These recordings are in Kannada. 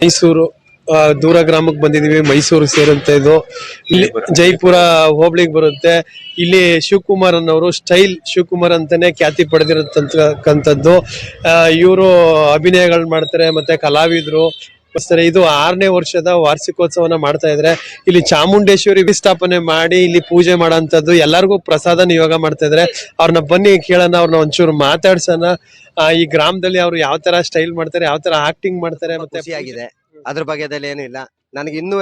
ಮೈಸೂರು ದೂರ ಗ್ರಾಮಕ್ಕೆ ಬಂದಿದೀವಿ. ಮೈಸೂರು ಸೇರುತ್ತೆ ಇದು. ಇಲ್ಲಿ ಜೈಪುರ ಹೋಬಳಿಗೆ ಬರುತ್ತೆ. ಇಲ್ಲಿ ಶಿವಕುಮಾರ್ ಅನ್ನೋರು ಸ್ಟೈಲ್ ಶಿವಕುಮಾರ್ ಅಂತಾನೆ ಖ್ಯಾತಿ ಪಡೆದಿರತಕ್ಕಂಥದ್ದು. ಇವರು ಅಭಿನಯಗಳು ಮಾಡ್ತಾರೆ, ಮತ್ತೆ ಕಲಾವಿದ್ರು. ಇದು 6ನೇ ವರ್ಷದ ವಾರ್ಷಿಕೋತ್ಸವನ ಮಾಡ್ತಾ ಇದ್ರೆ. ಇಲ್ಲಿ ಚಾಮುಂಡೇಶ್ವರಿ ವಿಸ್ಥಾಪನೆ ಮಾಡಿ ಇಲ್ಲಿ ಪೂಜೆ ಮಾಡೋಂಥದ್ದು, ಎಲ್ಲರಿಗೂ ಪ್ರಸಾದ ನಿಯೋಗ ಮಾಡ್ತಾ ಇದ್ರೆ. ಅವ್ರನ್ನ ಬನ್ನಿ ಕೇಳೋಣ, ಅವ್ರನ್ನ ಒಂಚೂರು ಮಾತಾಡ್ಸೋಣ. ಈ ಗ್ರಾಮದಲ್ಲಿ ಅವ್ರು ಯಾವ ತರ ಸ್ಟೈಲ್ ಮಾಡ್ತಾರೆ, ಯಾವ ತರ ಆಕ್ಟಿಂಗ್ ಮಾಡ್ತಾರೆ, ಮತ್ತೆ ಖುಷಿಯಾಗಿದೆ. ಅದ್ರ ಬಗ್ಗೆದಲ್ಲಿ ಏನು ಇಲ್ಲ. ನನಗೆ ಇನ್ನೂ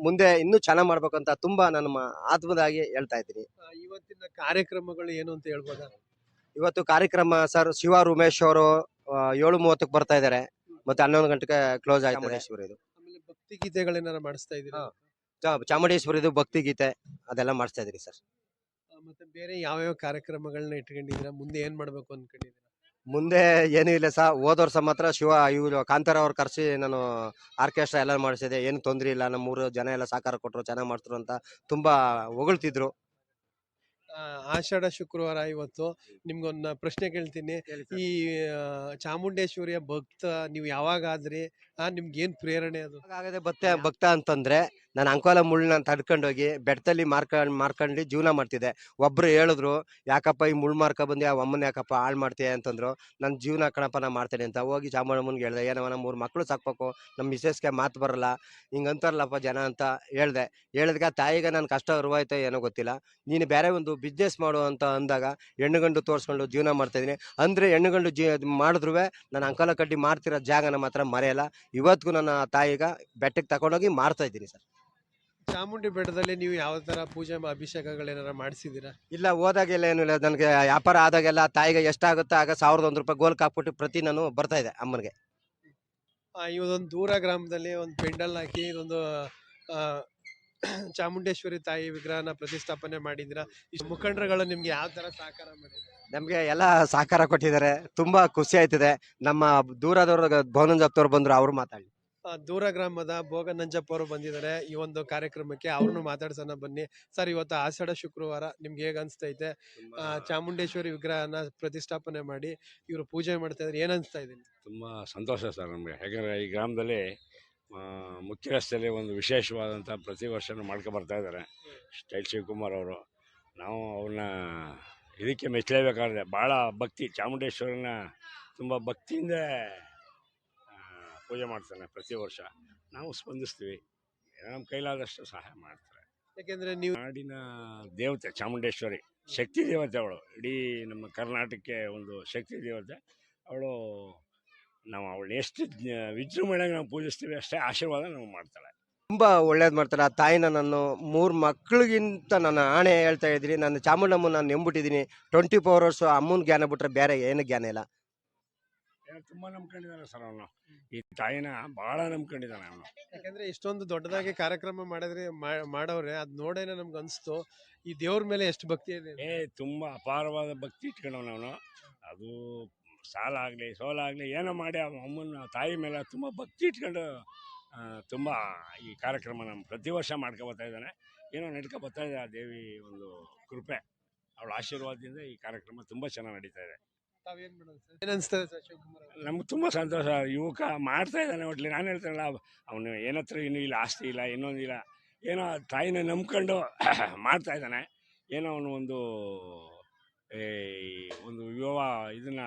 ಮುಂದೆ ಇನ್ನೂ ಚೆನ್ನಾಗ್ ಮಾಡ್ಬೇಕು ಅಂತ ತುಂಬಾ ನನ್ನ ಆತ್ಮದಾಗಿ ಹೇಳ್ತಾ ಇದ್ದೀನಿ. ಇವತ್ತಿನ ಕಾರ್ಯಕ್ರಮಗಳು ಏನು ಅಂತ ಹೇಳ್ಬೋದಾ? ಇವತ್ತು ಕಾರ್ಯಕ್ರಮ ಸರ್ ಶಿವ ಉಮೇಶ್ ಅವರು 7:30ಕ್ಕೆ ಬರ್ತಾ ಇದಾರೆ. ಮತ್ತೆ 11 ಗಂಟೆಗೆ ಕ್ಲೋಸ್ ಆಯ್ತದೆ. ಆಮೇಲೆ ಭಕ್ತಿ ಗೀತೆಗಳೇನಾರ ಮಾಡಿಸ್ತಾ ಇದೀರಾ? ಚಾಮುಂಡೇಶ್ವರಿದು ಭಕ್ತಿ ಗೀತೆ ಅದೆಲ್ಲ ಮಾಡಿಸ್ತಾ ಇದೀನಿ ಸರ್. ಮತ್ತೆ ಬೇರೆ ಯಾವ್ಯಾವ ಕಾರ್ಯಕ್ರಮಗಳನ್ನ ಇಟ್ಕೊಂಡಿದ್ದೀರಾ? ಮುಂದೆ ಏನ್ ಮಾಡ್ಬೇಕು ಅನ್ಕೊಂಡಿದ್ದೀರಾ? ಮುಂದೆ ಏನೂ ಇಲ್ಲ ಸರ್. ಹೋದ ವರ್ಷ ಮಾತ್ರ ಇವರು ಕಾಂತಾರ ಅವ್ರು ಕರ್ಸಿ ನಾನು ಆರ್ಕೆಸ್ಟ್ರಾ ಎಲ್ಲ ಮಾಡಿಸಿದೆ. ಏನು ತೊಂದ್ರೆ ಇಲ್ಲ, ನಮ್ಮೂರು ಜನ ಎಲ್ಲ ಸಹಕಾರ ಕೊಟ್ಟರು, ಚೆನ್ನಾಗ್ ಮಾಡ್ತಾರೆ ಅಂತ ತುಂಬಾ ಹೊಗಳ್ತಿದ್ರು. ಆಷಾಢ ಶುಕ್ರವಾರ ಇವತ್ತು. ನಿಮ್ಗೊಂದು ಪ್ರಶ್ನೆ ಕೇಳ್ತೀನಿ. ಈ ಚಾಮುಂಡೇಶ್ವರಿಯ ಭಕ್ತ ನೀವು ಯಾವಾಗಾದ್ರಿ? ನಿಮ್ಗೆ ಏನ್ ಪ್ರೇರಣೆ ಅದು? ಆಗದೆ ಭಕ್ತ ಅಂತಂದ್ರೆ ನಾನು ಅಂಕೋಲ ಮುಳ್ಳನ್ನ ತಡ್ಕೊಂಡೋಗಿ ಬೆಟ್ಟದಲ್ಲಿ ಮಾರ್ಕೊಂಡು ಜೀವನ ಮಾಡ್ತಿದ್ದೆ. ಒಬ್ರು ಹೇಳಿದ್ರು, ಯಾಕಪ್ಪ ಈ ಮುಳ್ಳು ಮಾರ್ಕ ಬಂದಿ, ಆ ಅಮ್ಮನ ಯಾಕಪ್ಪ ಹಾಳು ಮಾಡ್ತೀಯ ಅಂತಂದ್ರು. ನನ್ನ ಜೀವನ ಕಣಪ್ಪ ನಾ ಮಾಡ್ತೇನೆ ಅಂತ ಹೋಗಿ ಚಾಮುಂಡಮ್ಮನ್ಗೆ ಹೇಳ್ದೆ. ಏನವ ನಮ್ಮ 3 ಮಕ್ಳು ಸಾಕ್ಬೇಕು, ನಮ್ಮ ಮಿಸೆಸ್ಗೆ ಮಾತು ಬರಲ್ಲ, ಹಿಂಗಂತಾರಲ್ಲಪ್ಪ ಜನ ಅಂತ ಹೇಳಿದ್ಗ ತಾಯಿಗೆ ನನ್ನ ಕಷ್ಟ ಅರಿವಾಯ್ತೋ ಏನೋ ಗೊತ್ತಿಲ್ಲ. ನೀನು ಬೇರೆ ಒಂದು ಬಿಸ್ನೆಸ್ ಮಾಡು ಅಂತ ಅಂದಾಗ ಹೆಣ್ಣುಗಂಡು ತೋರಿಸ್ಕೊಂಡು ಜೀವನ ಮಾಡ್ತಾ ಇದೀನಿ. ಅಂದ್ರೆ ಹೆಣ್ಣುಗಂಡು ಮಾಡಿದ್ರು ನಾನು ಅಂಕೋಲ ಕಡ್ಡಿ ಮಾಡ್ತಿರೋ ಜಾಗನ ಮಾತ್ರ ಮರೆಯಲ್ಲ. ಇವತ್ತಿಗೂ ನನ್ನ ತಾಯಿಗ ಬೆಟ್ಟಕ್ಕೆ ತಗೊಂಡೋಗಿ ಮಾರ್ತಾ ಇದ್ದೀನಿ ಸರ್. ಚಾಮುಂಡಿ ಬೆಟ್ಟದಲ್ಲಿ ನೀವು ಯಾವ ತರ ಪೂಜೆ ಅಭಿಷೇಕಗಳೇನಾರ ಮಾಡಿಸಿದೀರಾ? ಇಲ್ಲ, ಹೋದಾಗೆಲ್ಲ ಏನು ಇಲ್ಲ. ನನಗೆ ವ್ಯಾಪಾರ ಆದಾಗೆಲ್ಲ ತಾಯಿಗೆ ಎಷ್ಟಾಗುತ್ತೋ ಆಗ 1001 ರೂಪಾಯಿ ಗೋಲ್ಕ್ ಹಾಕ್ಬಿಟ್ಟು ಪ್ರತಿ ನಾನು ಬರ್ತಾ ಇದೆ ಅಮ್ಮನಿಗೆ. ಇವತ್ತೊಂದು ದೂರ ಗ್ರಾಮದಲ್ಲಿ ಒಂದು ಪೆಂಡಲ್ ಹಾಕಿ ಇದೊಂದು ಚಾಮುಂಡೇಶ್ವರಿ ತಾಯಿ ವಿಗ್ರಹನ ಪ್ರತಿಷ್ಠಾಪನೆ ಮಾಡಿದಿರಾ. ಇಷ್ಟು ಮುಖಂಡರುಗಳು ನಿಮ್ಗೆ ಯಾವ ತರ ಸಹಕಾರ ಮಾಡಿದ್ರು? ನಮ್ಗೆ ಎಲ್ಲ ಸಹಕಾರ ಕೊಟ್ಟಿದ್ದಾರೆ. ತುಂಬಾ ಖುಷಿ ಆಯ್ತದೆ. ನಮ್ಮ ದೂರದವ್ರ ಭವನಂಜಪ್ತವ್ರು ಬಂದ್ರು, ಅವ್ರು ಮಾತಾಡಿ. ದೂರ ಗ್ರಾಮದ ಭೋಗನಂಜಪ್ಪ ಅವರು ಬಂದಿದ್ದಾರೆ ಈ ಒಂದು ಕಾರ್ಯಕ್ರಮಕ್ಕೆ. ಅವ್ರನ್ನು ಮಾತಾಡ್ಸೋಣ ಬನ್ನಿ. ಸರ್, ಇವತ್ತು ಆಷಾಢ ಶುಕ್ರವಾರ, ನಿಮ್ಗೆ ಹೇಗ್ ಅನ್ಸ್ತೈತೆ? ಚಾಮುಂಡೇಶ್ವರಿ ವಿಗ್ರಹನ ಪ್ರತಿಷ್ಠಾಪನೆ ಮಾಡಿ ಇವರು ಪೂಜೆ ಮಾಡ್ತಾ ಇದ್ರೆ ಏನ್ ಅನ್ಸ್ತಾ ಇದೆ? ತುಂಬ ಸಂತೋಷ ಸರ್ ನಮಗೆ. ಯಾಕಂದರೆ ಈ ಗ್ರಾಮದಲ್ಲಿ ಮುಖ್ಯ ರಸ್ತೆಯಲ್ಲಿ ಒಂದು ವಿಶೇಷವಾದಂಥ ಪ್ರತಿ ವರ್ಷನೂ ಮಾಡ್ಕೊಬರ್ತಾ ಇದ್ದಾರೆ ಸ್ಟೈಲ್ ಶಿವಕುಮಾರ್ ಅವರು. ನಾವು ಅವ್ರನ್ನ ಇದಕ್ಕೆ ಮೆಚ್ಚಲೇಬೇಕಾದ್ರೆ ಭಾಳ ಭಕ್ತಿ, ಚಾಮುಂಡೇಶ್ವರಿನ ತುಂಬ ಭಕ್ತಿಯಿಂದ ಪೂಜೆ ಮಾಡ್ತಾನೆ ಪ್ರತಿ ವರ್ಷ. ನಾವು ಸ್ಪಂದಿಸ್ತೀವಿ, ನಮ್ಮ ಕೈಲಾದಷ್ಟು ಸಹಾಯ ಮಾಡ್ತಾರೆ. ಯಾಕೆಂದ್ರೆ ನೀವು ನಾಡಿನ ದೇವತೆ ಚಾಮುಂಡೇಶ್ವರಿ, ಶಕ್ತಿ ದೇವತೆ ಅವಳು. ಇಡೀ ನಮ್ಮ ಕರ್ನಾಟಕಕ್ಕೆ ಒಂದು ಶಕ್ತಿ ದೇವತೆ ಅವಳು. ನಾವು ಅವಳನ್ನ ಎಷ್ಟು ವಿಜೃಂಭಣೆಯಾಗಿ ನಾವು ಪೂಜಿಸ್ತೀವಿ, ಅಷ್ಟೇ ಆಶೀರ್ವಾದ ನಾವು ಮಾಡ್ತಾಳೆ. ತುಂಬಾ ಒಳ್ಳೇದ್ ಮಾಡ್ತಾರೆ. ಆ ತಾಯಿನ ನಾನು 3 ಮಕ್ಳಿಗಿಂತ ನನ್ನ ಆಣೆ ಹೇಳ್ತಾ ಇದ್ದೀನಿ. ನಾನು ಚಾಮುಂಡಮ್ಮ ನಾನು ನೆಂಬಿಟ್ಟಿದ್ದೀನಿ. 24 hours ಅಮ್ಮನ ಜ್ಞಾನ ಬಿಟ್ರೆ ಬೇರೆ ಏನು ಜ್ಞಾನ ಇಲ್ಲ. ತುಂಬ ನಂಬ್ಕೊಂಡಿದ್ದಾನೆ ಸರ್ ಅವನು. ಈ ತಾಯಿನ ಭಾಳ ನಂಬ್ಕೊಂಡಿದ್ದಾನೆ ಅವನು. ಯಾಕಂದ್ರೆ ಇಷ್ಟೊಂದು ದೊಡ್ಡದಾಗಿ ಕಾರ್ಯಕ್ರಮ ಮಾಡೋರೆ ಅದ್ ನೋಡೇನೆ ನಮ್ಗೆ ಅನ್ಸ್ತು, ಈ ದೇವ್ರ ಮೇಲೆ ಎಷ್ಟು ಭಕ್ತಿ ಇದೆ. ತುಂಬ ಅಪಾರವಾದ ಭಕ್ತಿ ಇಟ್ಕೊಂಡವನು ಅವನು. ಅದು ಸಾಲ ಆಗಲಿ ಸೋಲಾಗಲಿ ಏನೋ ಮಾಡಿ ಅಮ್ಮನ ತಾಯಿ ಮೇಲೆ ತುಂಬ ಭಕ್ತಿ ಇಟ್ಕೊಂಡು ತುಂಬ ಈ ಕಾರ್ಯಕ್ರಮ ನಮ್ಮ ಪ್ರತಿ ವರ್ಷ ಮಾಡ್ಕೊಬರ್ತಾ ಇದ್ದಾನೆ. ಏನೋ ನಡ್ಕೊ ಬರ್ತಾ ಇದೆ ಆ ದೇವಿ ಒಂದು ಕೃಪೆ, ಅವಳ ಆಶೀರ್ವಾದದಿಂದ ಈ ಕಾರ್ಯಕ್ರಮ ತುಂಬ ಚೆನ್ನಾಗಿ ನಡೀತಾ ಇದೆ. ನಮ್ಗೆ ತುಂಬ ಸಂತೋಷ. ಯುವಕ ಮಾಡ್ತಾ ಇದ್ದಾನೆ. ಒಟ್ಲಿ ನಾನು ಹೇಳ್ತಾನಲ್ಲ, ಅವನು ಏನತ್ರ ಇನ್ನೂ ಇಲ್ಲ, ಆಸ್ತಿ ಇಲ್ಲ, ಇನ್ನೊಂದಿಲ್ಲ, ಏನೋ ತಾಯಿನ ನಂಬ್ಕೊಂಡು ಮಾಡ್ತಾ ಇದ್ದಾನೆ. ಏನೋ ಅವನು ಒಂದು ವಿವಾಹ ಇದನ್ನ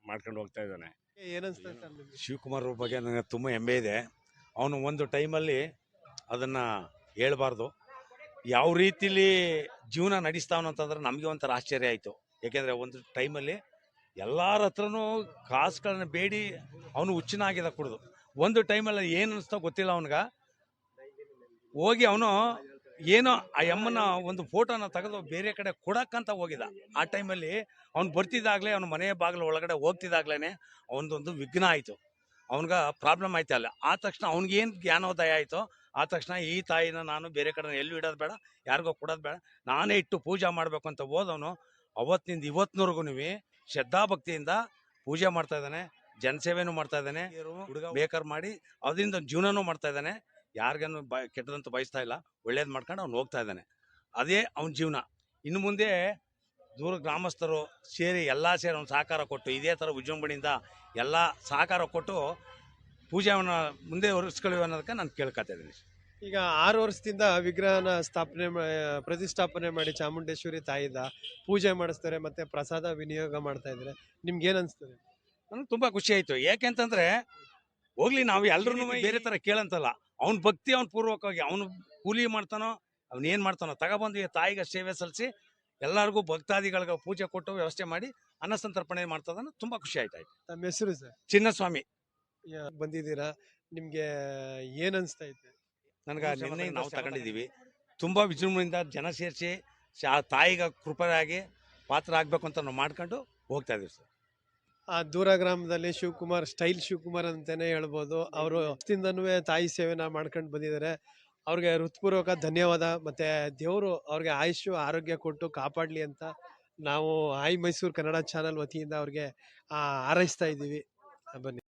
ಮಾಡ್ಕೊಂಡು ಹೋಗ್ತಾ ಇದ್ದಾನೆ. ಶಿವಕುಮಾರ್ ಬಗ್ಗೆ ನನಗೆ ತುಂಬ ಹೆಮ್ಮೆ ಇದೆ. ಅವನು ಒಂದು ಟೈಮಲ್ಲಿ ಅದನ್ನು ಹೇಳ್ಬಾರ್ದು, ಯಾವ ರೀತಿಲಿ ಜೀವನ ನಡೆಸ್ತಾವನು ಅಂತಂದ್ರೆ ನಮಗೆ ಒಂಥರ ಆಶ್ಚರ್ಯ ಆಯಿತು. ಯಾಕೆಂದರೆ ಒಂದು ಟೈಮಲ್ಲಿ ಎಲ್ಲರ ಹತ್ರನೂ ಕಾಸುಗಳನ್ನ ಬೇಡಿ ಅವನು ಹುಚ್ಚನಾಗಿದ್ದ ಕುಡಿದು. ಒಂದು ಟೈಮಲ್ಲಿ ಏನು ಅನಿಸ್ತಾ ಗೊತ್ತಿಲ್ಲ ಅವನಿಗೆ, ಹೋಗಿ ಅವನು ಏನೋ ಆ ಅಮ್ಮನ ಒಂದು ಫೋಟೋನ ತೆಗೆದು ಬೇರೆ ಕಡೆ ಕೊಡಕ್ಕಂತ ಹೋಗಿದ್ದ. ಆ ಟೈಮಲ್ಲಿ ಅವ್ನು ಬರ್ತಿದ್ದಾಗಲೇ, ಅವನ ಮನೆಯ ಬಾಗಿಲು ಒಳಗಡೆ ಹೋಗ್ತಿದ್ದಾಗ್ಲೇ ಅವನದೊಂದು ವಿಘ್ನ ಆಯಿತು, ಅವನಿಗೆ ಪ್ರಾಬ್ಲಮ್ ಆಯ್ತು ಅಲ್ಲ. ಆ ತಕ್ಷಣ ಅವ್ನಿಗೇನು ಜ್ಞಾನೋದಯ ಆಯಿತು, ಆ ತಕ್ಷಣ ಈ ತಾಯಿನ ನಾನು ಬೇರೆ ಕಡೆ ಎಲ್ಲೂ ಇಡೋದು ಬೇಡ, ಯಾರಿಗೋ ಕೊಡೋದು ಬೇಡ, ನಾನೇ ಇಟ್ಟು ಪೂಜೆ ಮಾಡಬೇಕು ಅಂತ ಹೋದವನು ಅವತ್ತಿನಿಂದ ಇವತ್ತಿನವರೆಗೂ ಶ್ರದ್ಧಾಭಕ್ತಿಯಿಂದ ಪೂಜೆ ಮಾಡ್ತಾ ಇದ್ದಾನೆ. ಜನಸೇವೆನೂ ಮಾಡ್ತಾ ಇದ್ದಾನೆ, ಬೇಕಾರ್ ಮಾಡಿ ಅದರಿಂದ ಜೀವನನೂ ಮಾಡ್ತಾ ಇದ್ದಾನೆ. ಯಾರಿಗೇನು ಕೆಟ್ಟದಂತೂ ಬಯಸ್ತಾ ಇಲ್ಲ, ಒಳ್ಳೇದು ಮಾಡ್ಕೊಂಡು ಅವ್ನು ಹೋಗ್ತಾ ಇದ್ದಾನೆ. ಅದೇ ಅವನ ಜೀವನ. ಇನ್ನು ಮುಂದೆ ದೂರ ಗ್ರಾಮಸ್ಥರು ಸೇರಿ ಎಲ್ಲ ಸೇರಿ ಅವ್ನು ಸಹಕಾರ ಕೊಟ್ಟು ಇದೇ ಥರ ವಿಜೃಂಭಣೆಯಿಂದ ಎಲ್ಲ ಸಹಕಾರ ಕೊಟ್ಟು ಪೂಜೆಯನ್ನು ಮುಂದೆ ಹೊರಿಸ್ಕೊಳ್ಳಿ ಅನ್ನೋದಕ್ಕೆ ನಾನು ಕೇಳ್ಕೊತಾ ಇದ್ದೀನಿ. ಈಗ 6 ವರ್ಷದಿಂದ ವಿಗ್ರಹನ ಪ್ರತಿಷ್ಠಾಪನೆ ಮಾಡಿ ಚಾಮುಂಡೇಶ್ವರಿ ತಾಯಿದ ಪೂಜೆ ಮಾಡಿಸ್ತಾರೆ ಮತ್ತೆ ಪ್ರಸಾದ ವಿನಿಯೋಗ ಮಾಡ್ತಾ ಇದ್ರೆ ನಿಮ್ಗೆ ಏನ್ ಅನ್ಸ್ತದೆ? ನನಗೆ ತುಂಬಾ ಖುಷಿ ಆಯ್ತು. ಯಾಕೆಂತಂದ್ರೆ ಹೋಗ್ಲಿ ನಾವು ಎಲ್ರು ಬೇರೆ ತರ ಕೇಳಂತಲ್ಲ, ಅವ್ನ ಭಕ್ತಿ ಅವ್ನ ಪೂರ್ವಕವಾಗಿ ಅವನು ಕೂಲಿ ಮಾಡ್ತಾನೋ ಅವ್ನ ಏನ್ ಮಾಡ್ತಾನೋ ತಗೊಬಂದು ಈ ತಾಯಿಗೆ ಸೇವೆ ಸಲ್ಲಿಸಿ ಎಲ್ಲರಿಗೂ ಭಕ್ತಾದಿಗಳಿಗೆ ಪೂಜೆ ಕೊಟ್ಟು ವ್ಯವಸ್ಥೆ ಮಾಡಿ ಅನ್ನ ಸಂತರ್ಪಣೆ ಮಾಡ್ತದನ್ನ ತುಂಬಾ ಖುಷಿ ಆಯ್ತು. ತಮ್ಮ ಹೆಸರು ಸರ್? ಚಿನ್ನಸ್ವಾಮಿ. ಬಂದಿದ್ದೀರಾ, ನಿಮ್ಗೆ ಏನ್ ಅನ್ಸ್ತಾ ಐತೆ? ನನಗೆ ನಿನ್ನೆ ನಾವು ತಗೊಂಡಿದ್ದೀವಿ, ತುಂಬಾ ವಿಜೃಂಭಣೆಯಿಂದ ಜನ ಸೇರಿಸಿ ಆ ತಾಯಿಗೆ ಕೃಪರಾಗಿ ಪಾತ್ರ ಆಗ್ಬೇಕು ಅಂತ ನಾವು ಮಾಡ್ಕೊಂಡು ಹೋಗ್ತಾ ಇದೀವಿ ಸರ್. ಆ ದೂರ ಗ್ರಾಮದಲ್ಲಿ ಶಿವಕುಮಾರ್ ಸ್ಟೈಲ್ ಶಿವಕುಮಾರ್ ಅಂತಾನೆ ಹೇಳ್ಬೋದು. ಅವರು ಅಷ್ಟಿಂದನೂ ತಾಯಿ ಸೇವೆನ ಮಾಡ್ಕೊಂಡು ಬಂದಿದ್ದಾರೆ. ಅವ್ರಿಗೆ ಹೃತ್ಪೂರ್ವಕ ಧನ್ಯವಾದ. ಮತ್ತೆ ದೇವರು ಅವ್ರಿಗೆ ಆಯುಷ್ಯ ಆರೋಗ್ಯ ಕೊಟ್ಟು ಕಾಪಾಡ್ಲಿ ಅಂತ ನಾವು ಮೈಸೂರು ಕನ್ನಡ ಚಾನಲ್ ವತಿಯಿಂದ ಅವ್ರಿಗೆ ಹಾರೈಸ್ತಾ ಇದ್ದೀವಿ. ಬನ್ನಿ.